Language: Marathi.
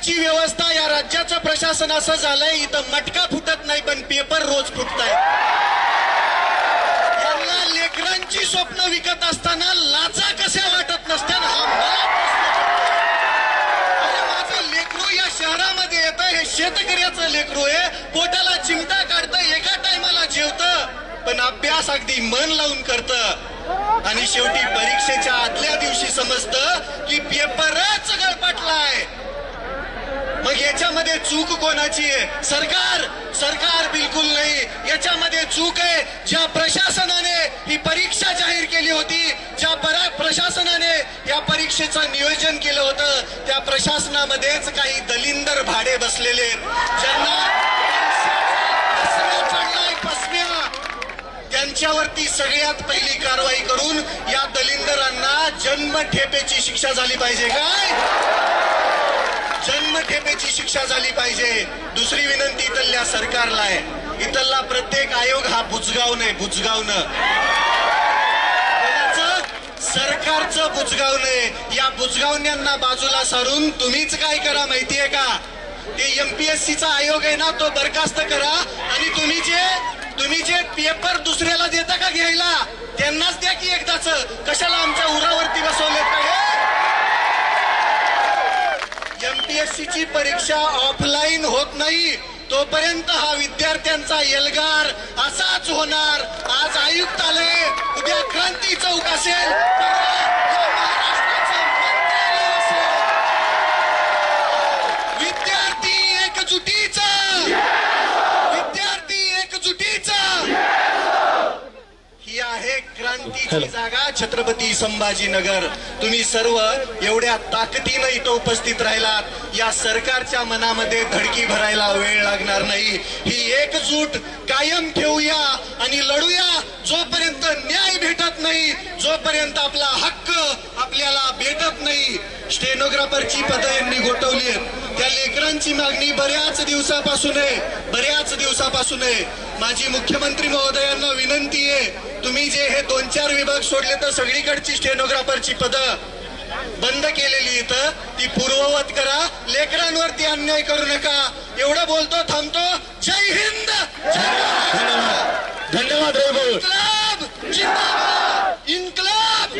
पेपरची व्यवस्था या राज्याचं प्रशासन असं झालंय, इथं मटका फुटत नाही पण पेपर रोज फुटताय. यांना लेकरांची स्वप्न विकत असताना लाजा कशा वाटत नसत्या ना, हा मला माझं लेकरू या शहरामध्ये येतं, हे शेतकऱ्याचं लेकरू आहे, पोटाला चिमटा काढतं, एका टायमाला जेवतं, पण अभ्यास अगदी मन लावून करतं आणि शेवटी परीक्षेच्या आदल्या दिवशी समजतं की पेपरच गळपाटलाय. मग याच्यामध्ये चूक कोणाची आहे? सरकार बिलकुल नाही. याच्यामध्ये चूक आहे ज्या प्रशासनाने ही परीक्षा जाहीर केली होती, ज्या प्रशासनाने या परीक्षेचं नियोजन केलं होतं, त्या प्रशासनामध्येच काही दलिंदर भाडे बसलेले ज्यांना त्यांच्यावरती सगळ्यात पहिली कारवाई करून या दलिंदरांना जन्मठेपेची शिक्षा झाली पाहिजे. काय? जन्मठेपेची शिक्षा झाली पाहिजे. दुसरी विनंती इथल्या सरकारला आहे, इथला प्रत्येक आयोग हा बुजगावणं आहे, बुजगावणं. सरकारचं बुजगावणं आहे. या बुजगावण्यांना बाजूला सारून तुम्हीच काय करा माहितीये का? ते एमपीएससीचा आयोग आहे ना, तो बरखास्त करा आणि तुम्ही जे पेपर दुसऱ्याला देता का घ्यायला, त्यांनाच द्या की एकदाच. कशाला आमच्या उरावरती बसवले? एमपीएससी ची परीक्षा ऑफलाईन होत नाही तोपर्यंत हा विद्यार्थ्यांचा एल्गार असाच होणार. आज आयुक्त आले, उद्या क्रांती चौक असेल, विद्यार्थी एकजुटीचा ही आहे क्रांतीची जागा, छत्रपती संभाजीनगर. तुम्ही सर्व एवढ्या ताकदीनं इथं उपस्थित राहिलात. या सरकारच्या मनामध्ये धडकी भरायला वेळ लागणार नाही. ही एकजूट कायम ठेवूया आणि लढूया. जोपर्यंत न्याय भेटत नाही, जोपर्यंत आपला हक्क आपल्याला भेटत नाही. स्टेनोग्राफरची पदं यांनी गोठवली आहेत. त्या लेकरांची मागणी बऱ्याच दिवसापासून आहे. माझी मुख्यमंत्री महोदयांना विनंती आहे, तुम्ही जे हे 2-4 विभाग सोडले तर सगळीकडची स्टेनोग्राफरची पदं बंद केलेली इथं ती पूर्ववत करा. लेकरांवरती अन्याय करू नका. एवढं बोलतो, थांबतो. जय हिंद. धन्यवाद. इन्क्लाब जिंदाबाद. इन्क्लाब.